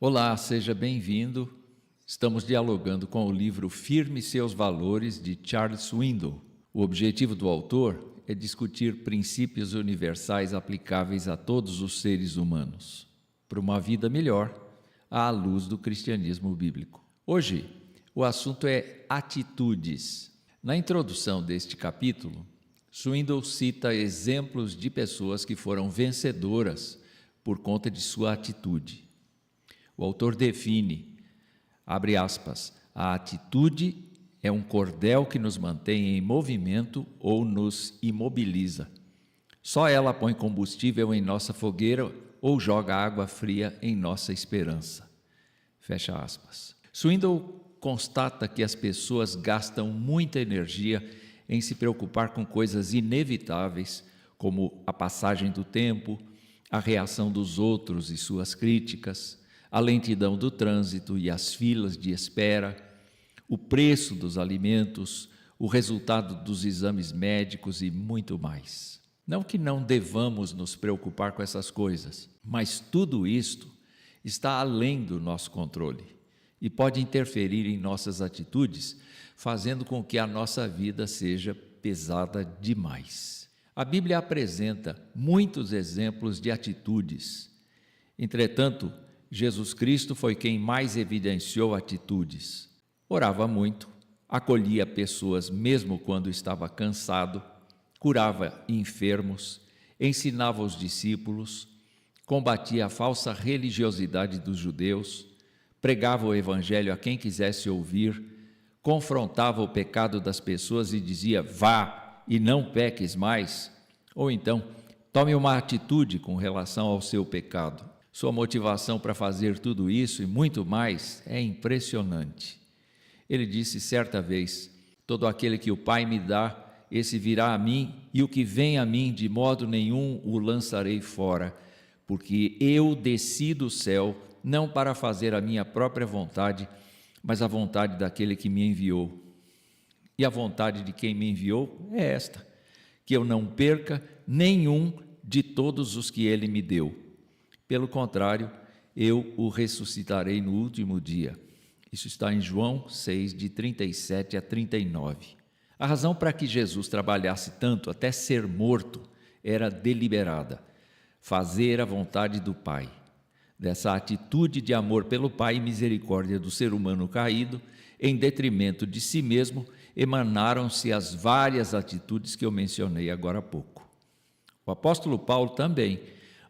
Olá, seja bem-vindo. Estamos dialogando com o livro Firme Seus Valores, de Charles Swindoll. O objetivo do autor é discutir princípios universais aplicáveis a todos os seres humanos, para uma vida melhor, à luz do cristianismo bíblico. Hoje, o assunto é atitudes. Na introdução deste capítulo, Swindoll cita exemplos de pessoas que foram vencedoras por conta de sua atitude. O autor define, abre aspas, a atitude é um cordel que nos mantém em movimento ou nos imobiliza. Só ela põe combustível em nossa fogueira ou joga água fria em nossa esperança. Fecha aspas. Swindoll constata que as pessoas gastam muita energia em se preocupar com coisas inevitáveis, como a passagem do tempo, a reação dos outros e suas críticas, a lentidão do trânsito e as filas de espera, o preço dos alimentos, o resultado dos exames médicos e muito mais. Não que não devamos nos preocupar com essas coisas, mas tudo isto está além do nosso controle e pode interferir em nossas atitudes, fazendo com que a nossa vida seja pesada demais. A Bíblia apresenta muitos exemplos de atitudes. Entretanto, Jesus Cristo foi quem mais evidenciou atitudes. Orava muito, acolhia pessoas mesmo quando estava cansado, curava enfermos, ensinava os discípulos, combatia a falsa religiosidade dos judeus, pregava o evangelho a quem quisesse ouvir, confrontava o pecado das pessoas e dizia, vá e não peques mais, ou então, tome uma atitude com relação ao seu pecado. Sua motivação para fazer tudo isso e muito mais é impressionante. Ele disse certa vez, todo aquele que o Pai me dá, esse virá a mim, e o que vem a mim, de modo nenhum o lançarei fora, porque eu desci do céu, não para fazer a minha própria vontade, mas a vontade daquele que me enviou. E a vontade de quem me enviou é esta, que eu não perca nenhum de todos os que ele me deu. Pelo contrário, eu o ressuscitarei no último dia. Isso está em João 6, de 37 a 39. A razão para que Jesus trabalhasse tanto até ser morto era deliberada, fazer a vontade do Pai. Dessa atitude de amor pelo Pai e misericórdia do ser humano caído, em detrimento de si mesmo, emanaram-se as várias atitudes que eu mencionei agora há pouco. O apóstolo Paulo também,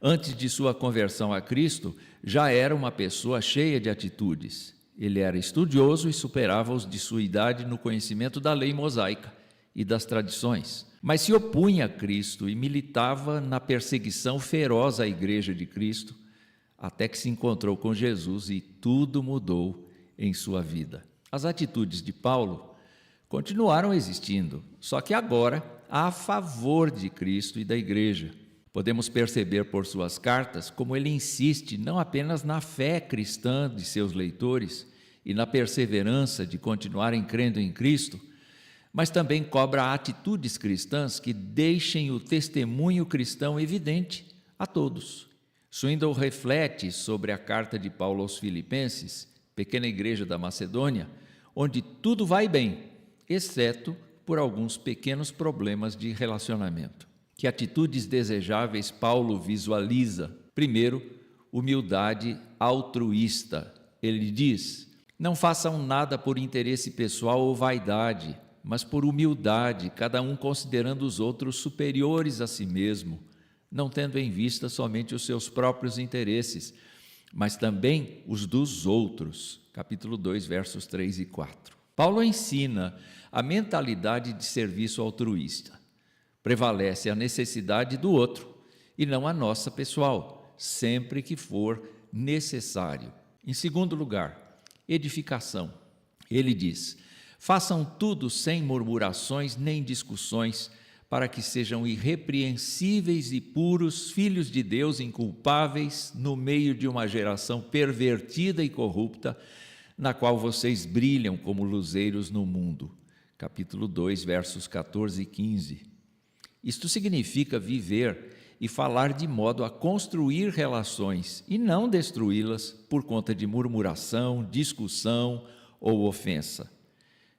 antes de sua conversão a Cristo, já era uma pessoa cheia de atitudes. Ele era estudioso e superava os de sua idade no conhecimento da lei mosaica e das tradições, mas se opunha a Cristo e militava na perseguição feroz à igreja de Cristo, até que se encontrou com Jesus e tudo mudou em sua vida. As atitudes de Paulo continuaram existindo, só que agora a favor de Cristo e da igreja. Podemos perceber por suas cartas como ele insiste não apenas na fé cristã de seus leitores e na perseverança de continuarem crendo em Cristo, mas também cobra atitudes cristãs que deixem o testemunho cristão evidente a todos. Swindoll reflete sobre a carta de Paulo aos Filipenses, pequena igreja da Macedônia, onde tudo vai bem, exceto por alguns pequenos problemas de relacionamento. Que atitudes desejáveis Paulo visualiza? Primeiro, humildade altruísta. Ele diz, não façam nada por interesse pessoal ou vaidade, mas por humildade, cada um considerando os outros superiores a si mesmo, não tendo em vista somente os seus próprios interesses, mas também os dos outros. Capítulo 2, versos 3 e 4. Paulo ensina a mentalidade de serviço altruísta. Prevalece a necessidade do outro e não a nossa pessoal, sempre que for necessário. Em segundo lugar, edificação. Ele diz, façam tudo sem murmurações nem discussões, para que sejam irrepreensíveis e puros, filhos de Deus inculpáveis, no meio de uma geração pervertida e corrupta, na qual vocês brilham como luzeiros no mundo. Capítulo 2, versos 14 e 15. Isto significa viver e falar de modo a construir relações e não destruí-las por conta de murmuração, discussão ou ofensa.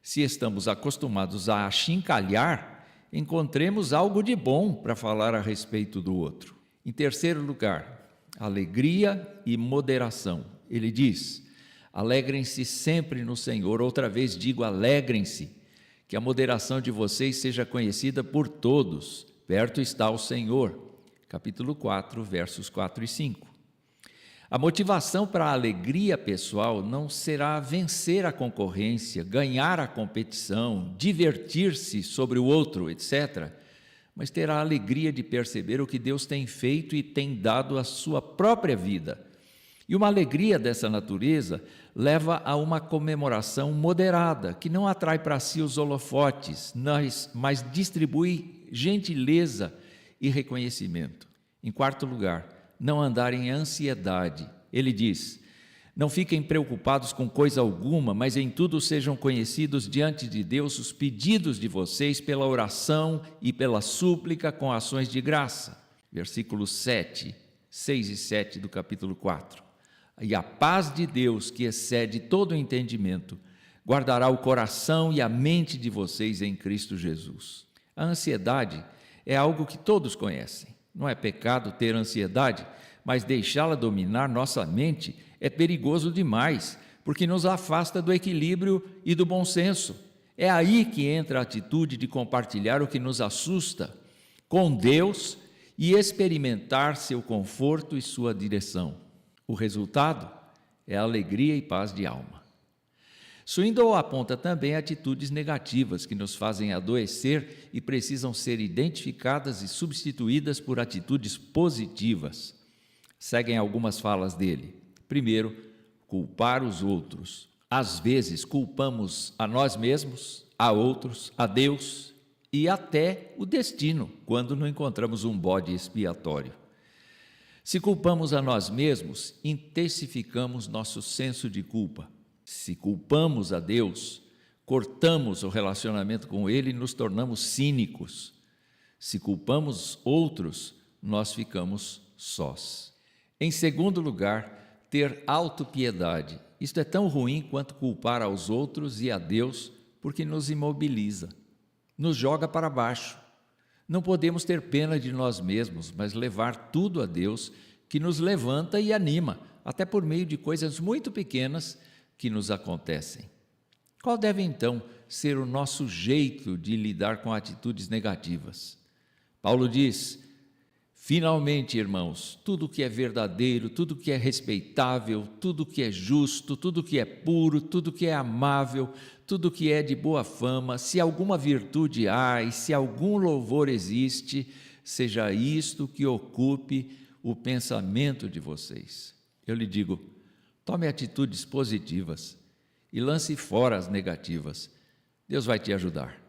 Se estamos acostumados a achincalhar, encontremos algo de bom para falar a respeito do outro. Em terceiro lugar, alegria e moderação. Ele diz: alegrem-se sempre no Senhor. Outra vez digo, alegrem-se, que a moderação de vocês seja conhecida por todos. Perto está o Senhor. Capítulo 4, versos 4 e 5. A motivação para a alegria pessoal não será vencer a concorrência, ganhar a competição, divertir-se sobre o outro, etc., mas terá a alegria de perceber o que Deus tem feito e tem dado à sua própria vida. E uma alegria dessa natureza leva a uma comemoração moderada, que não atrai para si os holofotes, mas distribui gentileza e reconhecimento. Em quarto lugar, não andar em ansiedade. Ele diz: não fiquem preocupados com coisa alguma, mas em tudo sejam conhecidos diante de Deus os pedidos de vocês pela oração e pela súplica com ações de graça. Versículos 6 e 7 do capítulo 4. E a paz de Deus, que excede todo o entendimento, guardará o coração e a mente de vocês em Cristo Jesus. A ansiedade é algo que todos conhecem. Não é pecado ter ansiedade, mas deixá-la dominar nossa mente é perigoso demais, porque nos afasta do equilíbrio e do bom senso. É aí que entra a atitude de compartilhar o que nos assusta com Deus e experimentar seu conforto e sua direção. O resultado é alegria e paz de alma. Swindoll aponta também atitudes negativas que nos fazem adoecer e precisam ser identificadas e substituídas por atitudes positivas. Seguem algumas falas dele. Primeiro, culpar os outros. Às vezes culpamos a nós mesmos, a outros, a Deus e até o destino, quando não encontramos um bode expiatório. Se culpamos a nós mesmos, intensificamos nosso senso de culpa. Se culpamos a Deus, cortamos o relacionamento com Ele e nos tornamos cínicos. Se culpamos outros, nós ficamos sós. Em segundo lugar, ter autopiedade. Isto é tão ruim quanto culpar aos outros e a Deus, porque nos imobiliza, nos joga para baixo. Não podemos ter pena de nós mesmos, mas levar tudo a Deus, que nos levanta e anima, até por meio de coisas muito pequenas que nos acontecem. Qual deve, então, ser o nosso jeito de lidar com atitudes negativas? Paulo diz: finalmente, irmãos, tudo que é verdadeiro, tudo que é respeitável, tudo que é justo, tudo que é puro, tudo que é amável, tudo que é de boa fama, se alguma virtude há e se algum louvor existe, seja isto que ocupe o pensamento de vocês. Eu lhe digo, tome atitudes positivas e lance fora as negativas. Deus vai te ajudar.